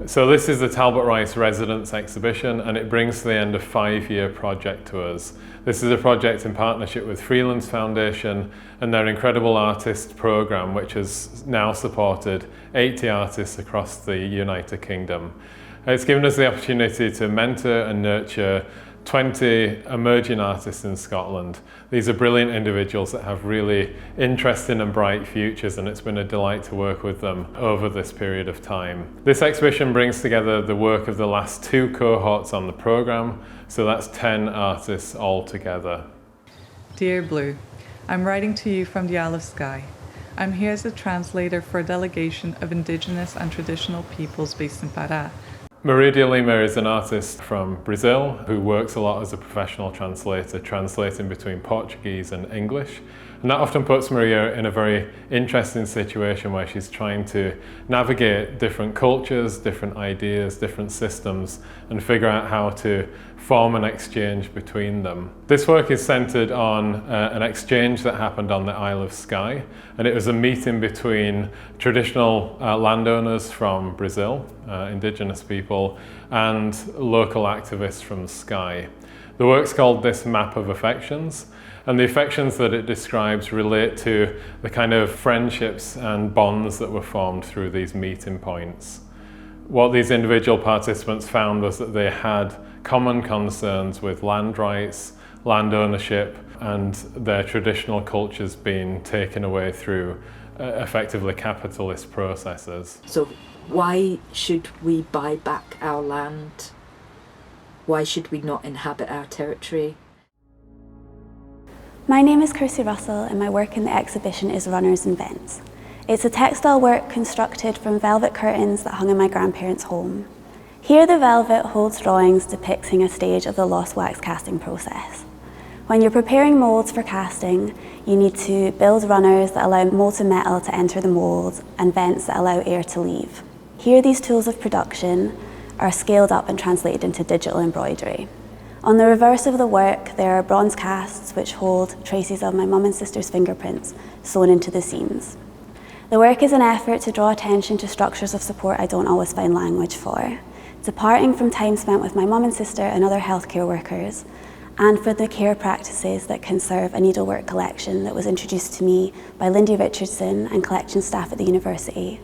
So this is the Talbot Rice Residents exhibition, and it brings to the end a 5-year project to us. This is a project in partnership with Freelands Foundation and their incredible artist programme, which has now supported 80 artists across the United Kingdom. It's given us the opportunity to mentor and nurture 20 emerging artists in Scotland. These are brilliant individuals that have really interesting and bright futures, and it's been a delight to work with them over this period of time. This exhibition brings together the work of the last 2 cohorts on the programme, so that's 10 artists all together. Dear Blue, I'm writing to you from the Isle of Skye. I'm here as a translator for a delegation of indigenous and traditional peoples based in Pará. Lima is an artist from Brazil who works a lot as a professional translator, translating between Portuguese and English. And that often puts Maria in a very interesting situation where she's trying to navigate different cultures, different ideas, different systems, and figure out how to form an exchange between them. This work is centred on an exchange that happened on the Isle of Skye, and it was a meeting between traditional landowners from Brazil, indigenous people, and local activists from Skye. The work's called This Map of Affections, and the affections that it describes relate to the kind of friendships and bonds that were formed through these meeting points. What these individual participants found was that they had common concerns with land rights, land ownership, and their traditional cultures being taken away through effectively capitalist processes. So why should we buy back our land? Why should we not inhabit our territory? My name is Kirsty Russell, and my work in the exhibition is Runners and Vents. It's a textile work constructed from velvet curtains that hung in my grandparents' home. Here the velvet holds drawings depicting a stage of the lost wax casting process. When you're preparing moulds for casting, you need to build runners that allow molten metal to enter the mould and vents that allow air to leave. Here these tools of production are scaled up and translated into digital embroidery. On the reverse of the work, there are bronze casts which hold traces of my mum and sister's fingerprints sewn into the seams. The work is an effort to draw attention to structures of support I don't always find language for, departing from time spent with my mum and sister and other healthcare workers, and for the care practices that conserve a needlework collection that was introduced to me by Lindy Richardson and collection staff at the university.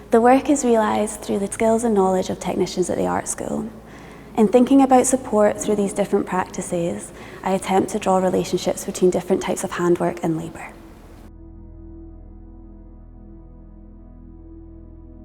The work is realised through the skills and knowledge of technicians at the art school. In thinking about support through these different practices, I attempt to draw relationships between different types of handwork and labour.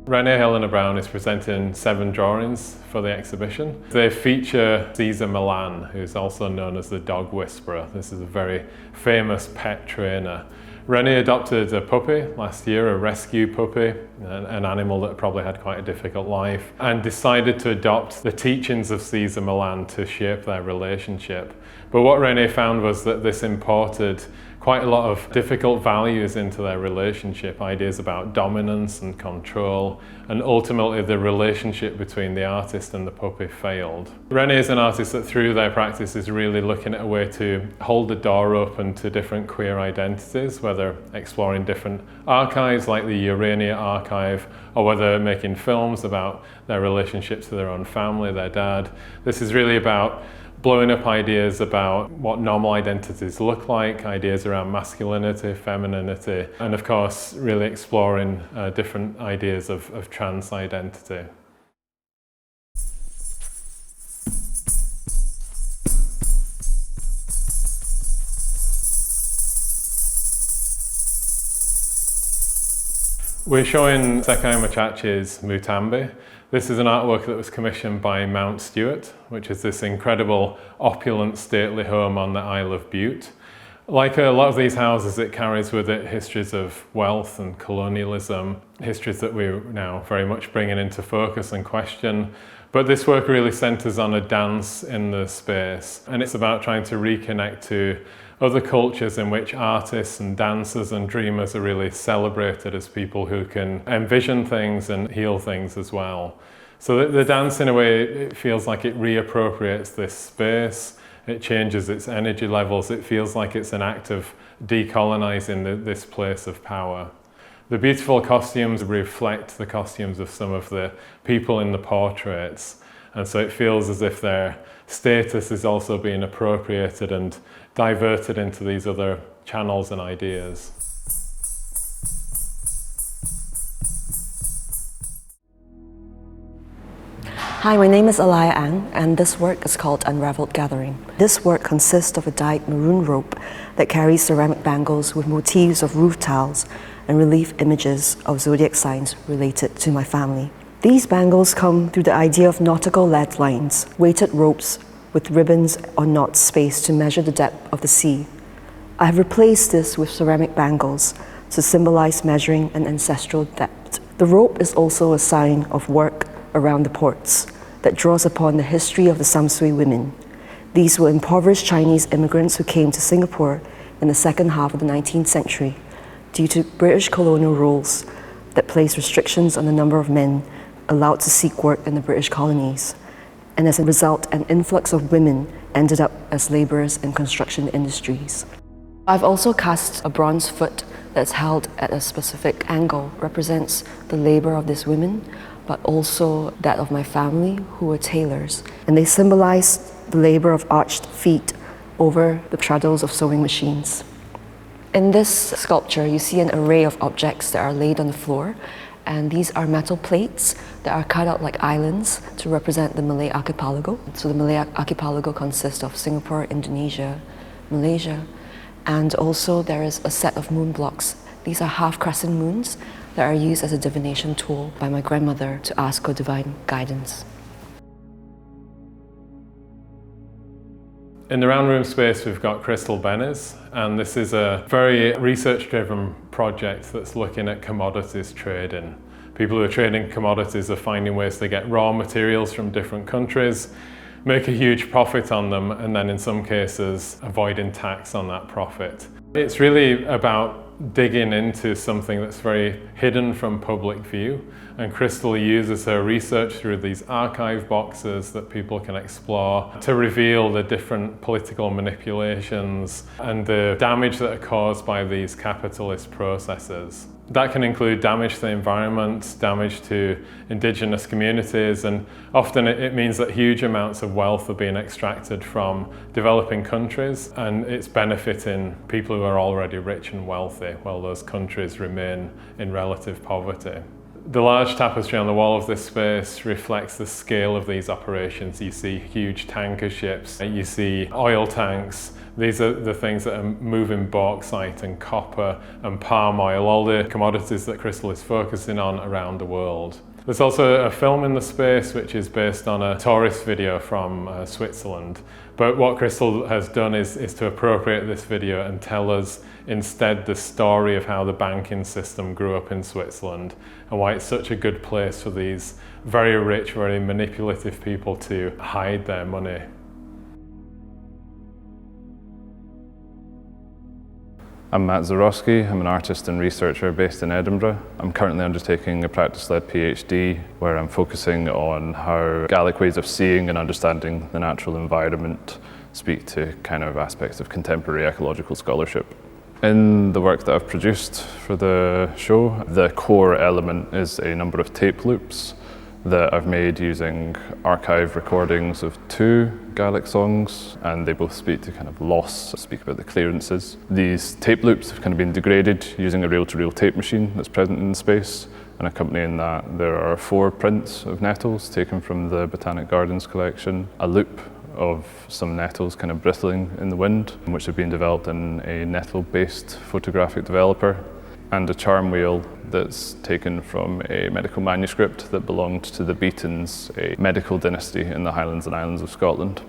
Rene, Hele and Browne is presenting 7 drawings for the exhibition. They feature Caesar Milan, who's also known as the dog whisperer. This is a very famous pet trainer. Rene adopted a puppy last year, a rescue puppy, an animal that probably had quite a difficult life, and decided to adopt the teachings of Caesar Milan to shape their relationship. But what Rene found was that this imported quite a lot of difficult values into their relationship, ideas about dominance and control, and ultimately the relationship between the artist and the puppy failed. Rene is an artist that through their practice is really looking at a way to hold the door open to different queer identities, whether exploring different archives like the Urania archive, or whether making films about their relationship to their own family, their dad. This is really about blowing up ideas about what normal identities look like, ideas around masculinity, femininity, and of course really exploring different ideas of trans identity. We're showing Sekai Machache's Mutambi. This is an artwork that was commissioned by Mount Stewart, which is this incredible, opulent, stately home on the Isle of Bute. Like a lot of these houses, it carries with it histories of wealth and colonialism, histories that we're now very much bringing into focus and question. But this work really centres on a dance in the space, and it's about trying to reconnect to other cultures in which artists and dancers and dreamers are really celebrated as people who can envision things and heal things as well. So the dance, in a way, it feels like it reappropriates this space, it changes its energy levels, it feels like it's an act of decolonising this place of power. The beautiful costumes reflect the costumes of some of the people in the portraits, and so it feels as if their status is also being appropriated and diverted into these other channels and ideas. Hi, my name is Aliia A, and this work is called Unraveled Gathering. This work consists of a dyed maroon rope that carries ceramic bangles with motifs of roof tiles and relief images of zodiac signs related to my family. These bangles come through the idea of nautical lead lines, weighted ropes with ribbons or knots spaced to measure the depth of the sea. I have replaced this with ceramic bangles to symbolize measuring an ancestral depth. The rope is also a sign of work around the ports that draws upon the history of the Samsui women. These were impoverished Chinese immigrants who came to Singapore in the second half of the 19th century due to British colonial rules that placed restrictions on the number of men allowed to seek work in the British colonies. And as a result, an influx of women ended up as laborers in construction industries. I've also cast a bronze foot that's held at a specific angle, represents the labor of these women, but also that of my family, who were tailors. And they symbolize the labor of arched feet over the treadles of sewing machines. In this sculpture, you see an array of objects that are laid on the floor, and these are metal plates that are cut out like islands to represent the Malay archipelago. So the Malay archipelago consists of Singapore, Indonesia, Malaysia, and also there is a set of moon blocks. These are half-crescent moons that are used as a divination tool by my grandmother to ask for divine guidance. In the round room space, we've got Crystal Bennis, and this is a very research-driven project that's looking at commodities trading. People who are trading commodities are finding ways to get raw materials from different countries, make a huge profit on them, and then in some cases avoiding tax on that profit. It's really about digging into something that's very hidden from public view, and Crystal uses her research through these archive boxes that people can explore to reveal the different political manipulations and the damage that are caused by these capitalist processes. That can include damage to the environment, damage to indigenous communities, and often it means that huge amounts of wealth are being extracted from developing countries, and it's benefiting people who are already rich and wealthy while those countries remain in relative poverty. The large tapestry on the wall of this space reflects the scale of these operations. You see huge tanker ships, you see oil tanks. These are the things that are moving bauxite and copper and palm oil, all the commodities that Crystal is focusing on around the world. There's also a film in the space which is based on a tourist video from Switzerland. But what Crystal has done is to appropriate this video and tell us instead the story of how the banking system grew up in Switzerland and why it's such a good place for these very rich, very manipulative people to hide their money. I'm Matt Zurowski. I'm an artist and researcher based in Edinburgh. I'm currently undertaking a practice-led PhD where I'm focusing on how Gallic ways of seeing and understanding the natural environment speak to kind of aspects of contemporary ecological scholarship. In the work that I've produced for the show, the core element is a number of tape loops that I've made using archive recordings of 2 Gaelic songs, and they both speak to kind of loss, speak about the clearances. These tape loops have kind of been degraded using a reel-to-reel tape machine that's present in the space, and accompanying that there are 4 prints of nettles taken from the Botanic Gardens collection, a loop of some nettles kind of bristling in the wind, which have been developed in a nettle-based photographic developer, and a charm wheel that's taken from a medical manuscript that belonged to the Beatons, a medical dynasty in the Highlands and Islands of Scotland.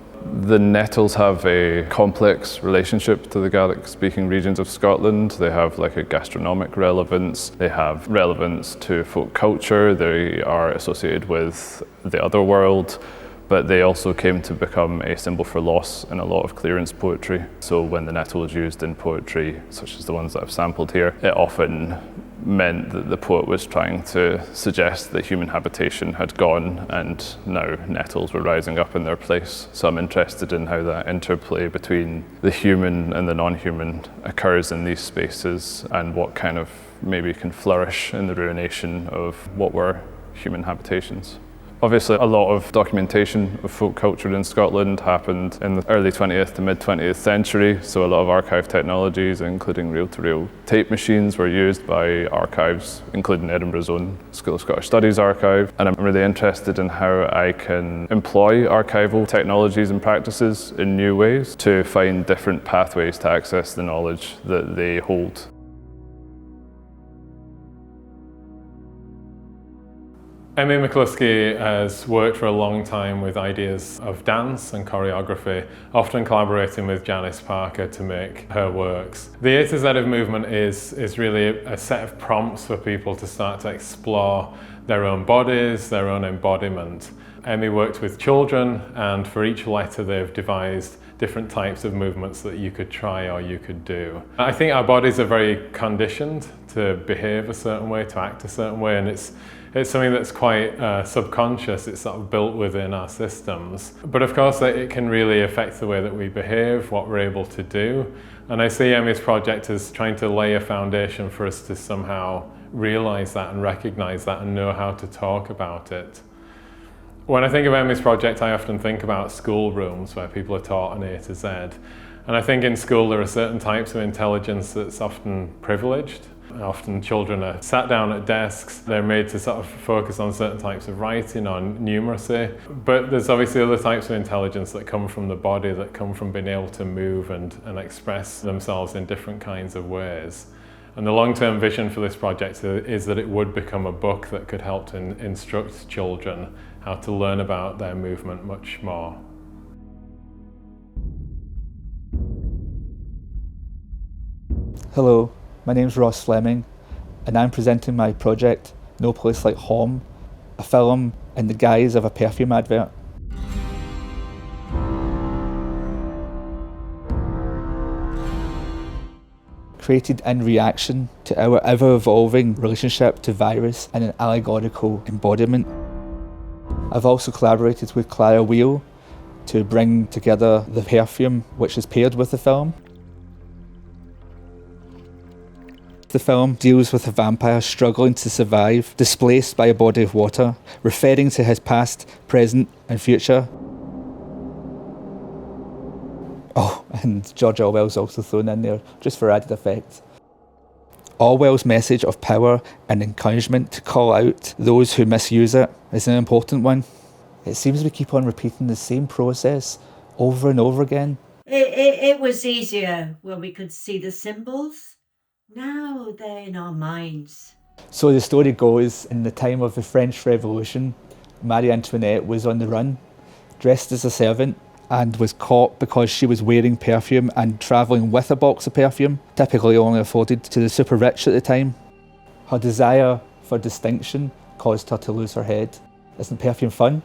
The nettles have a complex relationship to the Gaelic-speaking regions of Scotland. They have like a gastronomic relevance, they have relevance to folk culture, they are associated with the other world, but they also came to become a symbol for loss in a lot of clearance poetry. So when the nettle is used in poetry, such as the ones that I've sampled here, it often meant that the poet was trying to suggest that human habitation had gone and now nettles were rising up in their place. So I'm interested in how that interplay between the human and the non-human occurs in these spaces and what kind of maybe can flourish in the ruination of what were human habitations. Obviously, a lot of documentation of folk culture in Scotland happened in the early 20th to mid 20th century, so a lot of archive technologies, including reel-to-reel tape machines, were used by archives, including Edinburgh's own School of Scottish Studies archive. And I'm really interested in how I can employ archival technologies and practices in new ways to find different pathways to access the knowledge that they hold. Emmi McLuskey has worked for a long time with ideas of dance and choreography, often collaborating with Janice Parker to make her works. The A to Z of movement is really a set of prompts for people to start to explore their own bodies, their own embodiment. Emmi worked with children, and for each letter they've devised different types of movements that you could try or you could do. I think our bodies are very conditioned to behave a certain way, to act a certain way, and it's something that's quite subconscious. It's sort of built within our systems. But of course it can really affect the way that we behave, what we're able to do. And I see Emmi's project as trying to lay a foundation for us to somehow realise that and recognise that and know how to talk about it. When I think of Emmi's project, I often think about schoolrooms where people are taught an A to Z. And I think in school there are certain types of intelligence that's often privileged. Often children are sat down at desks, they're made to sort of focus on certain types of writing, on numeracy. But there's obviously other types of intelligence that come from the body, that come from being able to move and express themselves in different kinds of ways. And the long-term vision for this project is that it would become a book that could help to instruct children how to learn about their movement much more. Hello, my name's Fleming, and I'm presenting my project, No Place Like Home, a film in the guise of a perfume advert. Created in reaction to our ever-evolving relationship to virus and an allegorical embodiment. I've also collaborated with Clara Wheel to bring together the perfume which is paired with the film. The film deals with a vampire struggling to survive, displaced by a body of water, referring to his past, present and future. Oh, and George Orwell's also thrown in there, just for added effect. Orwell's message of power and encouragement to call out those who misuse it is an important one. It seems we keep on repeating the same process over and over again. It was easier when we could see the symbols. Now they're in our minds. So the story goes, in the time of the French Revolution, Marie Antoinette was on the run, dressed as a servant, and was caught because she was wearing perfume and travelling with a box of perfume, typically only afforded to the super rich at the time. Her desire for distinction caused her to lose her head. Isn't perfume fun?